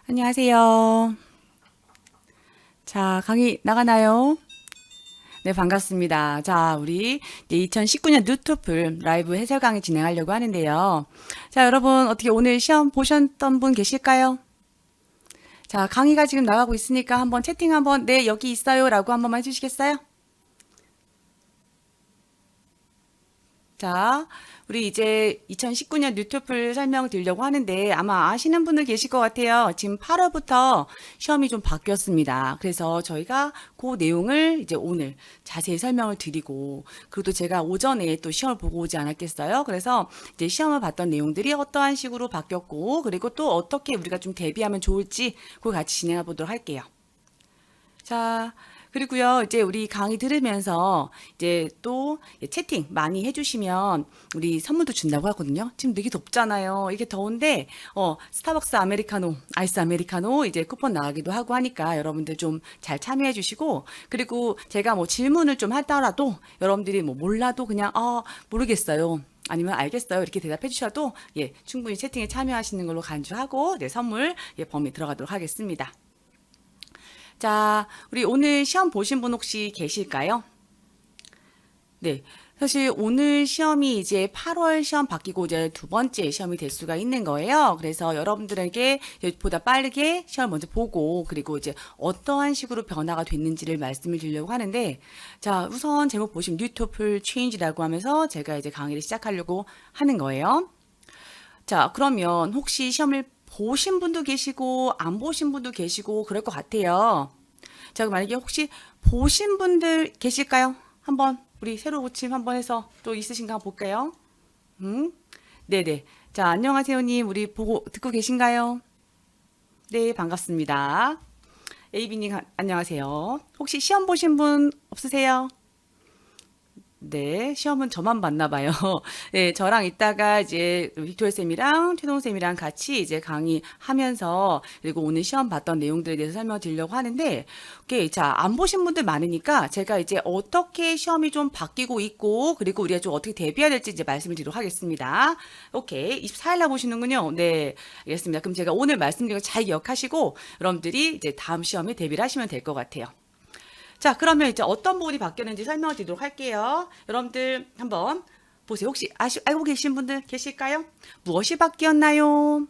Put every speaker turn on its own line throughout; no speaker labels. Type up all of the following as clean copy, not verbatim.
안녕하세요. 자, 강의 나가나요? 네, 반갑습니다. 자, 우리 이제 2019년 뉴토플 라이브 해설 강의 진행하려고 하는데요. 자, 여러분 어떻게 오늘 시험 보셨던 분 계실까요? 자, 강의가 지금 나가고 있으니까 한번 채팅 한번 네, 여기 있어요 라고 한 번만 해주시겠어요? 자, 우리 이제 2019년 뉴토플 설명드리려고 하는데 아마 아시는 분들 계실 것 같아요. 지금 8월부터 시험이 좀 바뀌었습니다. 그래서 저희가 그 내용을 이제 오늘 자세히 설명을 드리고, 그리고 또 제가 오전에 또 시험을 보고 오지 않았겠어요. 그래서 이제 시험을 봤던 내용들이 어떠한 식으로 바뀌었고, 그리고 또 어떻게 우리가 좀 대비하면 좋을지 그걸 같이 진행해 보도록 할게요. 자, 그리고요, 이제 우리 강의 들으면서 이제 또 채팅 많이 해주시면 우리 선물도 준다고 하거든요. 지금 되게 덥잖아요. 이게 더운데, 스타벅스 아메리카노, 아이스 아메리카노 이제 쿠폰 나가기도 하고 하니까 여러분들 좀 잘 참여해 주시고, 그리고 제가 뭐 질문을 좀 하더라도 여러분들이 뭐 몰라도 그냥, 모르겠어요. 아니면 알겠어요. 이렇게 대답해 주셔도, 예, 충분히 채팅에 참여하시는 걸로 간주하고, 네, 선물, 예, 범위 들어가도록 하겠습니다. 자, 우리 오늘 시험 보신 분 혹시 계실까요? 네. 사실 오늘 시험이 이제 8월 시험 바뀌고 이제 두 번째 시험이 될 수가 있는 거예요. 그래서 여러분들에게 보다 빠르게 시험을 먼저 보고 그리고 이제 어떠한 식으로 변화가 됐는지를 말씀을 드리려고 하는데 자, 우선 제목 보시면 뉴토플 체인지라고 하면서 제가 이제 강의를 시작하려고 하는 거예요. 자, 그러면 혹시 시험을 보신 분도 계시고 안 보신 분도 계시고 그럴 것 같아요. 자, 만약에 혹시 보신 분들 계실까요? 한번 우리 새로 고침 한번 해서 또 있으신가 한번 볼까요? 음? 네네. 자, 안녕하세요님. 우리 보고 듣고 계신가요? 네, 반갑습니다. 에이비님 안녕하세요. 혹시 시험 보신 분 없으세요? 네, 시험은 저만 봤나 봐요. 네, 저랑 이따가 이제 빅토리 쌤이랑 최동 쌤이랑 같이 이제 강의하면서 그리고 오늘 시험 봤던 내용들에 대해서 설명드리려고 하는데, 오케이, 자, 안 보신 분들 많으니까 제가 이제 어떻게 시험이 좀 바뀌고 있고, 그리고 우리가 좀 어떻게 대비해야 될지 이제 말씀을 드리도록 하겠습니다. 오케이, 24일 날 보시는군요. 네, 알겠습니다. 그럼 제가 오늘 말씀드린 거 잘 기억하시고, 여러분들이 이제 다음 시험에 대비를 하시면 될 것 같아요. 자, 그러면 이제 어떤 부분이 바뀌었는지 설명을 드리도록 할게요. 여러분들 한번 보세요. 혹시 알고 계신 분들 계실까요? 무엇이 바뀌었나요?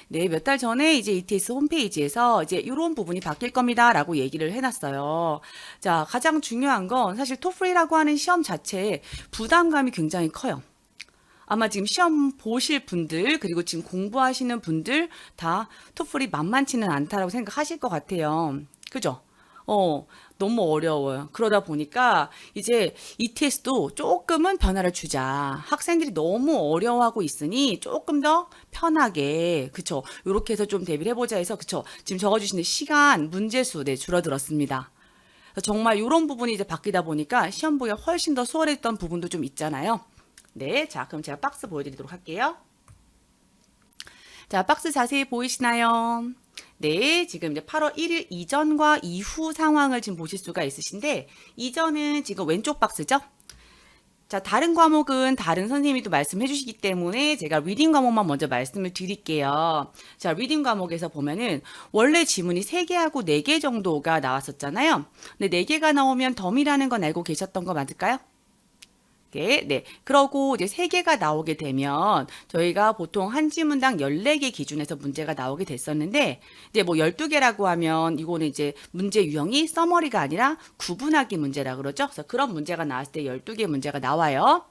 네, 몇 달 전에 이제 ETS 홈페이지에서 이제 이런 부분이 바뀔 겁니다라고 얘기를 해놨어요. 자, 가장 중요한 건 사실 토플이라고 하는 시험 자체에 부담감이 굉장히 커요. 아마 지금 시험 보실 분들, 그리고 지금 공부하시는 분들 다 토플이 만만치는 않다라고 생각하실 것 같아요. 그죠? 어, 너무 어려워요. 그러다 보니까 이제 ETS도 조금은 변화를 주자. 학생들이 너무 어려워하고 있으니 조금 더 편하게, 그쵸? 요렇게 해서 좀 대비를 해보자 해서, 그쵸? 지금 적어주시는 시간, 문제수, 네, 줄어들었습니다. 정말 이런 부분이 이제 바뀌다 보니까 시험 보기가 훨씬 더 수월했던 부분도 좀 있잖아요. 네, 자, 그럼 제가 박스 보여드리도록 할게요. 자, 박스 자세히 보이시나요? 네, 지금 이제 8월 1일 이전과 이후 상황을 지금 보실 수가 있으신데, 이전은 지금 왼쪽 박스죠? 자, 다른 과목은 다른 선생님이 또 말씀해 주시기 때문에 제가 리딩 과목만 먼저 말씀을 드릴게요. 자, 리딩 과목에서 보면은 원래 지문이 3개하고 4개 정도가 나왔었잖아요. 근데 4개가 나오면 덤이라는 건 알고 계셨던 거 맞을까요? 네. 그러고 이제 3개가 나오게 되면 저희가 보통 한 지문당 14개 기준에서 문제가 나오게 됐었는데 이제 뭐 12개라고 하면 이거는 이제 문제 유형이 서머리가 아니라 구분하기 문제라 그러죠. 그래서 그런 문제가 나왔을 때 12개 문제가 나와요.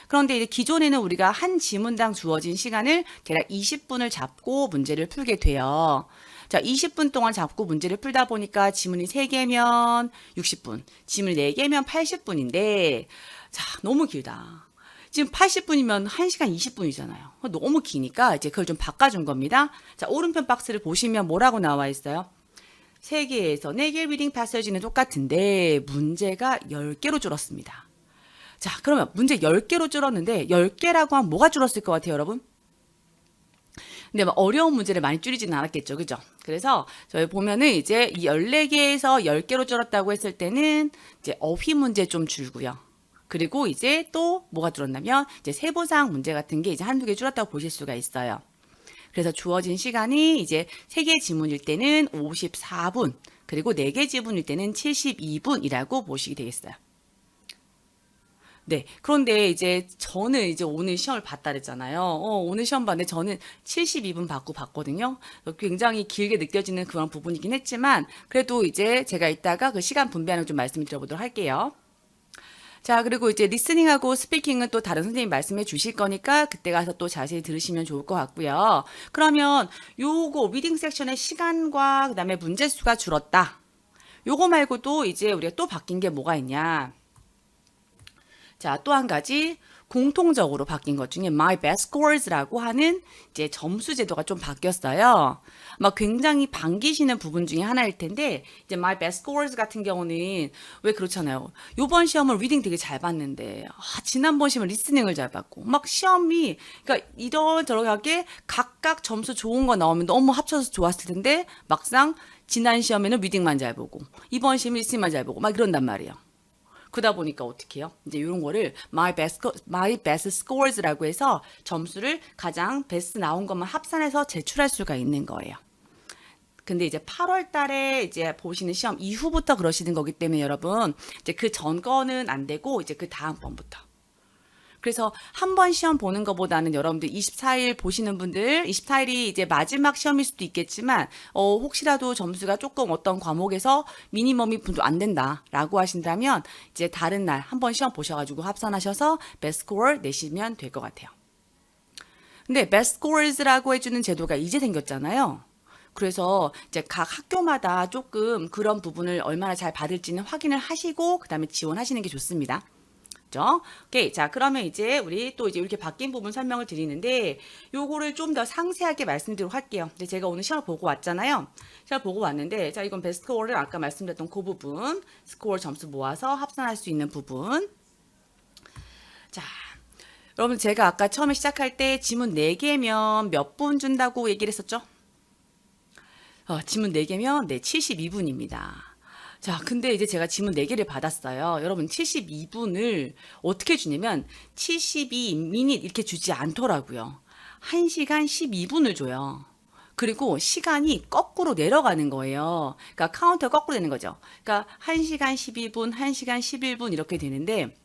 그런데 이제 기존에는 우리가 한 지문당 주어진 시간을 대략 20분을 잡고 문제를 풀게 돼요. 자, 20분 동안 잡고 문제를 풀다 보니까 지문이 3개면 60분, 지문 4개면 80분인데, 자, 너무 길다. 지금 80분이면 1시간 20분이잖아요. 너무 기니까 이제 그걸 좀 바꿔준 겁니다. 자, 오른편 박스를 보시면 뭐라고 나와 있어요? 3개에서 4개 리딩 패서지는 똑같은데 문제가 10개로 줄었습니다. 자, 그러면 문제 10개로 줄었는데 10개라고 하면 뭐가 줄었을 것 같아요, 여러분? 근데 막 어려운 문제를 많이 줄이지는 않았겠죠. 그죠? 그래서 저희 보면은 이제 이 14개에서 10개로 줄었다고 했을 때는 이제 어휘 문제 좀 줄고요. 그리고 이제 또 뭐가 줄었냐면 이제 세부사항 문제 같은 게 이제 한두 개 줄었다고 보실 수가 있어요. 그래서 주어진 시간이 이제 3개 지문일 때는 54분, 그리고 4개 지문일 때는 72분이라고 보시게 되겠어요. 네. 그런데 이제 저는 이제 오늘 시험을 봤다 그랬잖아요. 오늘 시험 봤는데 저는 72분 받고 봤거든요. 굉장히 길게 느껴지는 그런 부분이긴 했지만, 그래도 이제 제가 이따가 그 시간 분배하는 거 좀 말씀을 드려보도록 할게요. 자, 그리고 이제 리스닝하고 스피킹은 또 다른 선생님이 말씀해 주실 거니까 그때 가서 또 자세히 들으시면 좋을 것 같고요. 그러면 요거 리딩 섹션의 시간과 그다음에 문제 수가 줄었다. 요거 말고도 이제 우리가 또 바뀐 게 뭐가 있냐? 자, 또 한 가지 공통적으로 바뀐 것 중에 My Best Scores라고 하는 이제 점수 제도가 좀 바뀌었어요. 막 굉장히 반기시는 부분 중에 하나일 텐데, 이제 My Best Scores 같은 경우는 왜 그렇잖아요. 요번 시험은 리딩 되게 잘 봤는데, 지난번 시험은 리스닝을 잘 봤고, 막 시험이, 그러니까 이런저런하게 각각 점수 좋은 거 나오면 너무 합쳐서 좋았을 텐데, 막상 지난 시험에는 리딩만 잘 보고, 이번 시험은 리스닝만 잘 보고, 막 이런단 말이에요. 그러다 보니까 어떻게 해요? 이제 이런 거를 my best scores라고 해서 점수를 가장 베스트 나온 것만 합산해서 제출할 수가 있는 거예요. 근데 이제 8월 달에 이제 보시는 시험 이후부터 그러시는 거기 때문에 여러분, 이제 그 전 거는 안 되고 이제 그 다음 번부터. 그래서 한 번 시험 보는 것보다는 여러분들 24일 보시는 분들, 24일이 이제 마지막 시험일 수도 있겠지만, 혹시라도 점수가 조금 어떤 과목에서 미니멈이 분도 안 된다라고 하신다면, 이제 다른 날 한 번 시험 보셔가지고 합산하셔서 베스트 스코어 내시면 될 것 같아요. 근데 베스트 스코어즈라고 해주는 제도가 이제 생겼잖아요. 그래서 이제 각 학교마다 조금 그런 부분을 얼마나 잘 받을지는 확인을 하시고, 그 다음에 지원하시는 게 좋습니다. 오케이. 자, 그러면 이제 우리 또 이제 이렇게 바뀐 부분 설명을 드리는데, 요거를 좀 더 상세하게 말씀드리도록 할게요. 근데 제가 오늘 시험을 보고 왔잖아요. 시험을 보고 왔는데, 자, 이건 베스트 스코어를 아까 말씀드렸던 그 부분, 스코어 점수 모아서 합산할 수 있는 부분. 자, 여러분 제가 아까 처음에 시작할 때 지문 4개면 몇 분 준다고 얘기를 했었죠? 지문 4개면 네, 72분입니다. 자, 근데 이제 제가 지문 4개를 받았어요. 여러분 72분을 어떻게 주냐면 72미닛 이렇게 주지 않더라고요. 1시간 12분을 줘요. 그리고 시간이 거꾸로 내려가는 거예요. 그러니까 카운터 거꾸로 되는 거죠. 그러니까 1시간 12분, 1시간 11분 이렇게 되는데,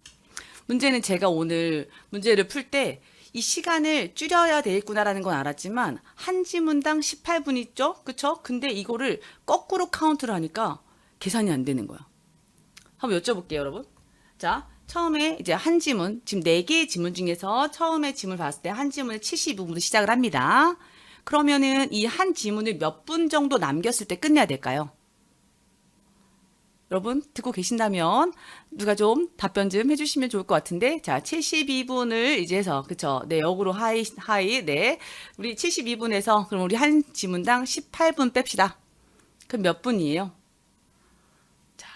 문제는 제가 오늘 문제를 풀 때 이 시간을 줄여야 되겠구나라는 건 알았지만 한 지문당 18분 있죠? 그쵸? 근데 이거를 거꾸로 카운트를 하니까 계산이 안 되는 거야. 한번 여쭤볼게요, 여러분. 자, 처음에 이제 한 지문, 지금 4개의 지문 중에서 처음에 지문을 봤을 때 한 지문을 72분으로 시작을 합니다. 그러면은 이 한 지문을 몇 분 정도 남겼을 때 끝내야 될까요? 여러분 듣고 계신다면 누가 좀 답변 좀 해주시면 좋을 것 같은데, 자 72분을 이제 해서 그쵸, 네 역으로 하이 네 우리 72분에서 그럼 우리 한 지문당 18분 뺍시다. 그럼 몇 분이에요? 자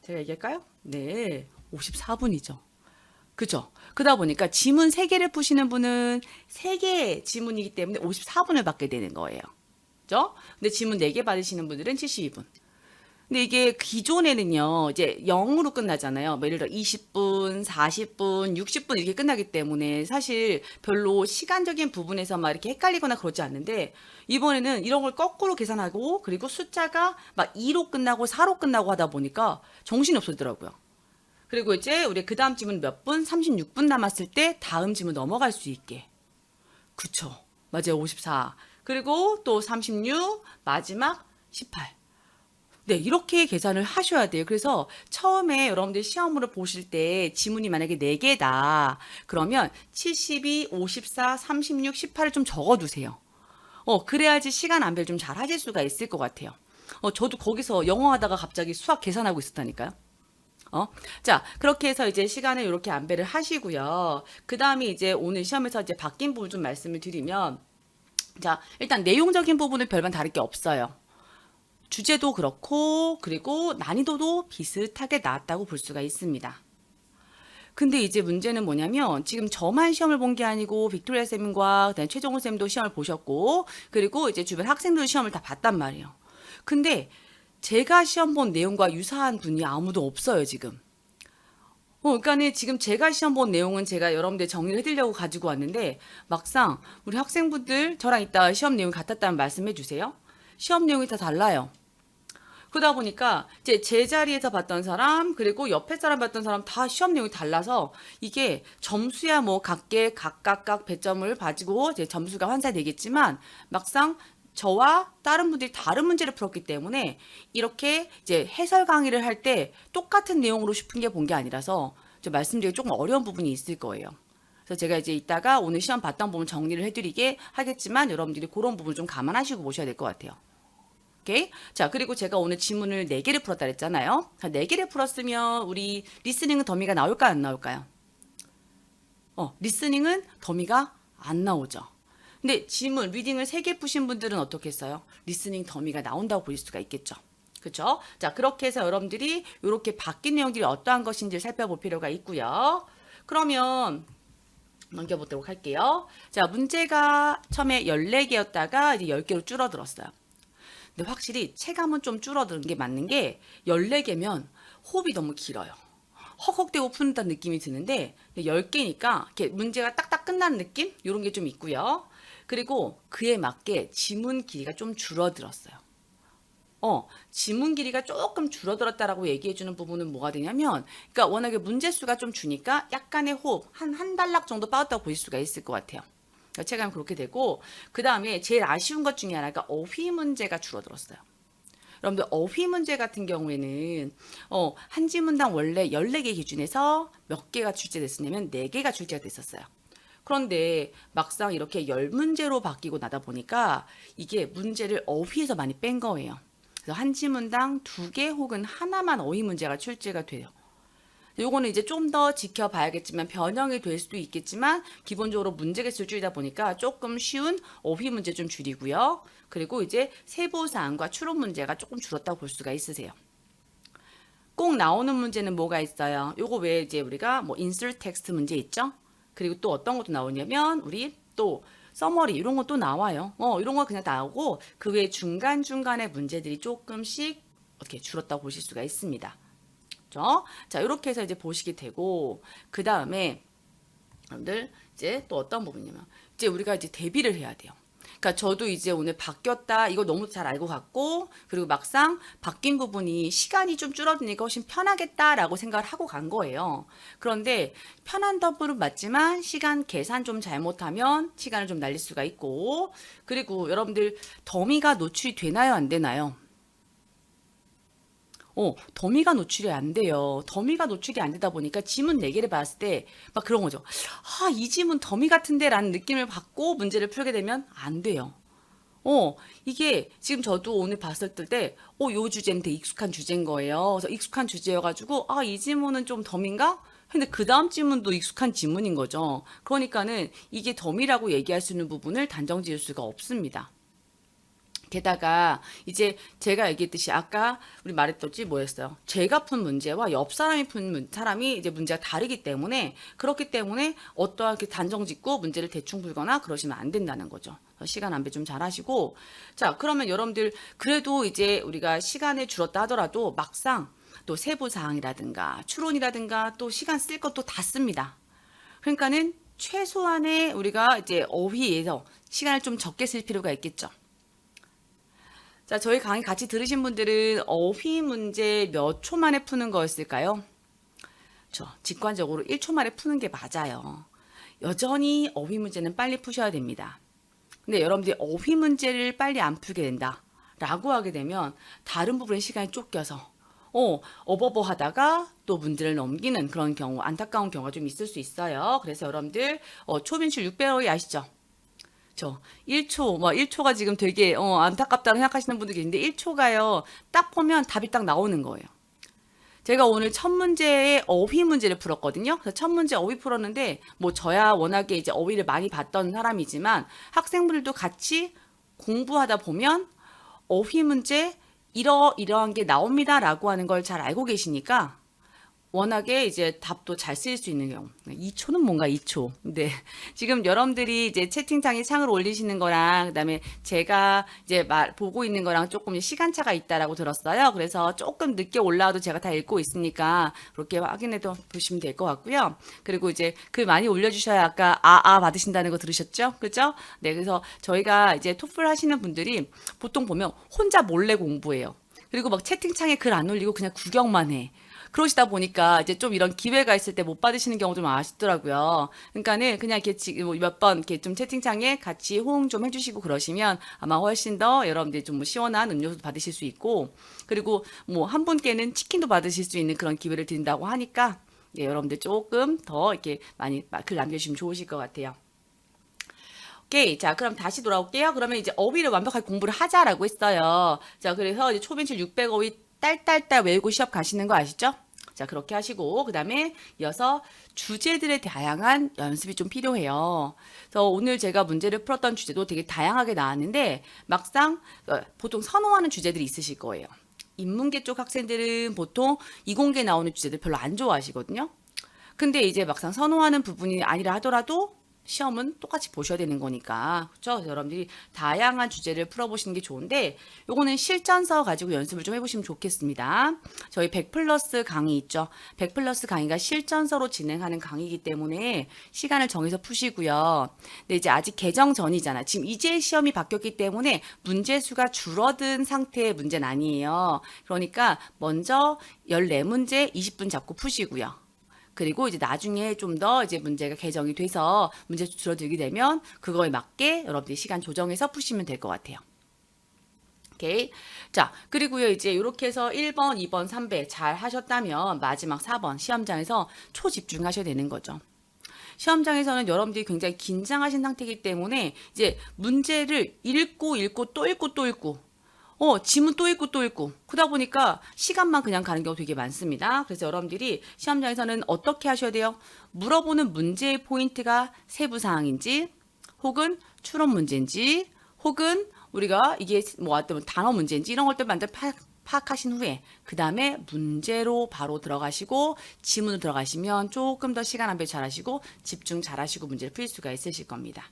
제가 얘기할까요? 네 54분이죠. 그죠? 그러다 보니까 지문 3개를 푸시는 분은 3개의 지문이기 때문에 54분을 받게 되는 거예요. 그죠? 근데 지문 4개 받으시는 분들은 72분. 근데 이게 기존에는요, 이제 0으로 끝나잖아요. 뭐 예를 들어 20분, 40분, 60분 이렇게 끝나기 때문에 사실 별로 시간적인 부분에서 막 이렇게 헷갈리거나 그러지 않는데, 이번에는 이런 걸 거꾸로 계산하고, 그리고 숫자가 막 2로 끝나고 4로 끝나고 하다 보니까 정신이 없어지더라고요. 그리고 이제 우리 그 다음 질문 몇 분? 36분 남았을 때 다음 질문 넘어갈 수 있게. 그쵸. 맞아요. 54. 그리고 또 36, 마지막 18. 네, 이렇게 계산을 하셔야 돼요. 그래서 처음에 여러분들 시험으로 보실 때 지문이 만약에 4개다. 그러면 72, 54, 36, 18을 좀 적어두세요. 그래야지 시간 안배를 좀 잘 하실 수가 있을 것 같아요. 저도 거기서 영어 하다가 갑자기 수학 계산하고 있었다니까요. 자, 그렇게 해서 이제 시간을 이렇게 안배를 하시고요. 그 다음에 이제 오늘 시험에서 이제 바뀐 부분 좀 말씀을 드리면, 자, 일단 내용적인 부분은 별반 다를 게 없어요. 주제도 그렇고, 그리고 난이도도 비슷하게 나왔다고 볼 수가 있습니다. 근데 이제 문제는 뭐냐면, 지금 저만 시험을 본 게 아니고 빅토리아 쌤과 그다음에 최종훈 쌤도 시험을 보셨고, 그리고 이제 주변 학생들도 시험을 다 봤단 말이에요. 근데 제가 시험 본 내용과 유사한 분이 아무도 없어요, 지금. 그러니까는 지금 제가 시험 본 내용은 제가 여러분들 정리를 해드리려고 가지고 왔는데 막상 우리 학생분들 저랑 이따 시험 내용이 같았다면 말씀해 주세요. 시험 내용이 다 달라요. 그러다 보니까 이제 제 자리에서 봤던 사람 그리고 옆에 사람 봤던 사람 다 시험 내용이 달라서 이게 점수야 뭐 각각 배점을 가지고 이제 점수가 환산되겠지만 막상 저와 다른 분들이 다른 문제를 풀었기 때문에 이렇게 이제 해설 강의를 할 때 똑같은 내용으로 싶은 게 본 게 아니라서 좀 말씀드리기 조금 어려운 부분이 있을 거예요. 그래서 제가 이제 이따가 오늘 시험 봤던 부분 정리를 해드리게 하겠지만 여러분들이 그런 부분 좀 감안하시고 보셔야 될 것 같아요. 오케이? 자, 그리고 제가 오늘 지문을 4개를 풀었다 그랬잖아요. 4개를 풀었으면 우리 리스닝은 더미가 나올까요? 안 나올까요? 리스닝은 더미가 안 나오죠. 근데 지문, 리딩을 3개 푸신 분들은 어떻게 했어요? 리스닝 더미가 나온다고 보실 수가 있겠죠. 그쵸? 자, 그렇게 해서 여러분들이 이렇게 바뀐 내용들이 어떠한 것인지를 살펴볼 필요가 있고요. 그러면 넘겨보도록 할게요. 자, 문제가 처음에 14개였다가 이제 10개로 줄어들었어요. 근데 확실히 체감은 좀 줄어드는 게 맞는 게 14개면 호흡이 너무 길어요. 헉헉대고 푼다는 느낌이 드는데 10개니까 이렇게 문제가 딱딱 끝나는 느낌? 이런 게 좀 있고요. 그리고 그에 맞게 지문 길이가 좀 줄어들었어요. 지문 길이가 조금 줄어들었다라고 얘기해주는 부분은 뭐가 되냐면, 그러니까 워낙에 문제수가 좀 주니까 약간의 호흡, 한 단락 정도 빠졌다고 보실 수가 있을 것 같아요. 체감이 그렇게 되고, 그 다음에 제일 아쉬운 것 중에 하나가 어휘 문제가 줄어들었어요. 여러분들 어휘 문제 같은 경우에는 한 지문당 원래 14개 기준에서 몇 개가 출제됐었냐면 4개가 출제가 됐었어요. 그런데 막상 이렇게 10문제로 바뀌고 나다 보니까 이게 문제를 어휘에서 많이 뺀 거예요. 그래서 한 지문당 2개 혹은 하나만 어휘 문제가 출제가 돼요. 요거는 이제 좀 더 지켜봐야겠지만 변형이 될 수도 있겠지만 기본적으로 문제 개수를 줄이다 보니까 조금 쉬운 어휘 문제 좀 줄이고요. 그리고 이제 세부사항과 추론 문제가 조금 줄었다고 볼 수가 있으세요. 꼭 나오는 문제는 뭐가 있어요? 요거 외에 이제 우리가 뭐 insert text 문제 있죠? 그리고 또 어떤 것도 나오냐면 우리 또 서머리 이런 것도 나와요. 이런 거 그냥 나오고 그 외에 중간중간에 문제들이 조금씩 어떻게 줄었다고 보실 수가 있습니다. 그렇죠? 자, 이렇게 해서 이제 보시게 되고 그 다음에 여러분들 이제 또 어떤 부분이냐면 이제 우리가 이제 대비를 해야 돼요. 그러니까 저도 이제 오늘 바뀌었다 이거 너무 잘 알고 갔고 그리고 막상 바뀐 부분이 시간이 좀 줄어드니까 훨씬 편하겠다라고 생각을 하고 간 거예요. 그런데 편한 더블은 맞지만 시간 계산 좀 잘못하면 시간을 좀 날릴 수가 있고 그리고 여러분들 더미가 노출이 되나요 안 되나요? 더미가 노출이 안 돼요. 더미가 노출이 안 되다 보니까 지문 4개를 봤을 때 막 그런 거죠. 이 지문 더미 같은데 라는 느낌을 받고 문제를 풀게 되면 안 돼요. 이게 지금 저도 오늘 봤을 때, 요 주제는 되게 익숙한 주제인 거예요. 그래서 익숙한 주제여가지고, 이 지문은 좀 더미인가? 근데 그 다음 지문도 익숙한 지문인 거죠. 그러니까는 이게 더미라고 얘기할 수 있는 부분을 단정 지을 수가 없습니다. 게다가 이제 제가 얘기했듯이 아까 우리 말했듯이 뭐였어요? 제가 푼 문제와 옆 사람이 푼 사람이 이제 문제가 다르기 때문에 그렇기 때문에 어떠하게 단정 짓고 문제를 대충 풀거나 그러시면 안 된다는 거죠. 시간 안배 좀 잘 하시고 자 그러면 여러분들 그래도 이제 우리가 시간을 줄었다 하더라도 막상 또 세부 사항이라든가 추론이라든가 또 시간 쓸 것도 다 씁니다. 그러니까는 최소한의 우리가 이제 어휘에서 시간을 좀 적게 쓸 필요가 있겠죠. 자, 저희 강의 같이 들으신 분들은 어휘 문제 몇 초 만에 푸는 거였을까요? 직관적으로 1초 만에 푸는 게 맞아요. 여전히 어휘 문제는 빨리 푸셔야 됩니다. 근데 여러분들이 어휘 문제를 빨리 안 풀게 된다 라고 하게 되면 다른 부분의 시간이 쫓겨서 어버버 하다가 또 문제를 넘기는 그런 경우 안타까운 경우가 좀 있을 수 있어요. 그래서 여러분들 초빈출 600이 아시죠? 1초, 1초가 지금 되게 안타깝다고 생각하시는 분들이 있는데 1초가요. 딱 보면 답이 딱 나오는 거예요. 제가 오늘 첫 문제에 어휘 문제를 풀었거든요. 그래서 첫 문제 어휘 풀었는데 뭐 저야 워낙에 이제 어휘를 많이 봤던 사람이지만 학생분들도 같이 공부하다 보면 어휘 문제 이러한 게 나옵니다라고 하는 걸 잘 알고 계시니까 워낙에 이제 답도 잘 쓰일 수 있는 경우. 2초는 뭔가 2초. 네. 지금 여러분들이 이제 채팅창에 창을 올리시는 거랑 그다음에 제가 이제 보고 있는 거랑 조금 시간차가 있다라고 들었어요. 그래서 조금 늦게 올라와도 제가 다 읽고 있으니까 그렇게 확인해도 보시면 될 것 같고요. 그리고 이제 글 많이 올려주셔야 아까 받으신다는 거 들으셨죠? 그죠? 네. 그래서 저희가 이제 토플 하시는 분들이 보통 보면 혼자 몰래 공부해요. 그리고 막 채팅창에 글 안 올리고 그냥 구경만 해. 그러시다 보니까 이제 좀 이런 기회가 있을 때 못 받으시는 경우 좀 아쉽더라고요. 그러니까는 그냥 이렇게 지금 몇 번 이렇게 좀 채팅창에 같이 호응 좀 해주시고 그러시면 아마 훨씬 더 여러분들이 좀 시원한 음료수도 받으실 수 있고, 그리고 뭐 한 분께는 치킨도 받으실 수 있는 그런 기회를 드린다고 하니까 예, 여러분들 조금 더 이렇게 많이 글 남겨주시면 좋으실 것 같아요. 오케이. 자, 그럼 다시 돌아올게요. 그러면 이제 어휘를 완벽하게 공부를 하자라고 했어요. 자, 그래서 이제 초빈출 600어휘 딸딸딸 외우고 시합 가시는 거 아시죠? 자, 그렇게 하시고, 그 다음에 이어서 주제들의 다양한 연습이 좀 필요해요. 그래서 오늘 제가 문제를 풀었던 주제도 되게 다양하게 나왔는데, 막상 보통 선호하는 주제들이 있으실 거예요. 인문계 쪽 학생들은 보통 이공계 나오는 주제들 별로 안 좋아하시거든요. 근데 이제 막상 선호하는 부분이 아니라 하더라도 시험은 똑같이 보셔야 되는 거니까. 그렇죠? 여러분들이 다양한 주제를 풀어보시는 게 좋은데 요거는 실전서 가지고 연습을 좀 해보시면 좋겠습니다. 저희 100 플러스 강의 있죠. 100 플러스 강의가 실전서로 진행하는 강의이기 때문에 시간을 정해서 푸시고요. 근데 이제 아직 개정 전이잖아. 지금 이제 시험이 바뀌었기 때문에 문제 수가 줄어든 상태의 문제는 아니에요. 그러니까 먼저 14문제 20분 잡고 푸시고요. 그리고 이제 나중에 좀 더 이제 문제가 개정이 돼서 문제 줄어들게 되면 그거에 맞게 여러분들이 시간 조정해서 푸시면 될 것 같아요. 오케이. 자, 그리고요, 이제 이렇게 해서 1번, 2번, 3배 잘 하셨다면 마지막 4번 시험장에서 초집중하셔야 되는 거죠. 시험장에서는 여러분들이 굉장히 긴장하신 상태이기 때문에 이제 문제를 읽고 또 읽고 또 읽고 지문 또 읽고 또 읽고 그러다 보니까 시간만 그냥 가는 경우 되게 많습니다. 그래서 여러분들이 시험장에서는 어떻게 하셔야 돼요? 물어보는 문제의 포인트가 세부사항인지 혹은 추론 문제인지 혹은 우리가 이게 뭐 어떤 단어 문제인지 이런 것들 먼저 파악하신 후에 그 다음에 문제로 바로 들어가시고 지문으로 들어가시면 조금 더 시간 안배 잘하시고 집중 잘하시고 문제를 풀 수가 있으실 겁니다.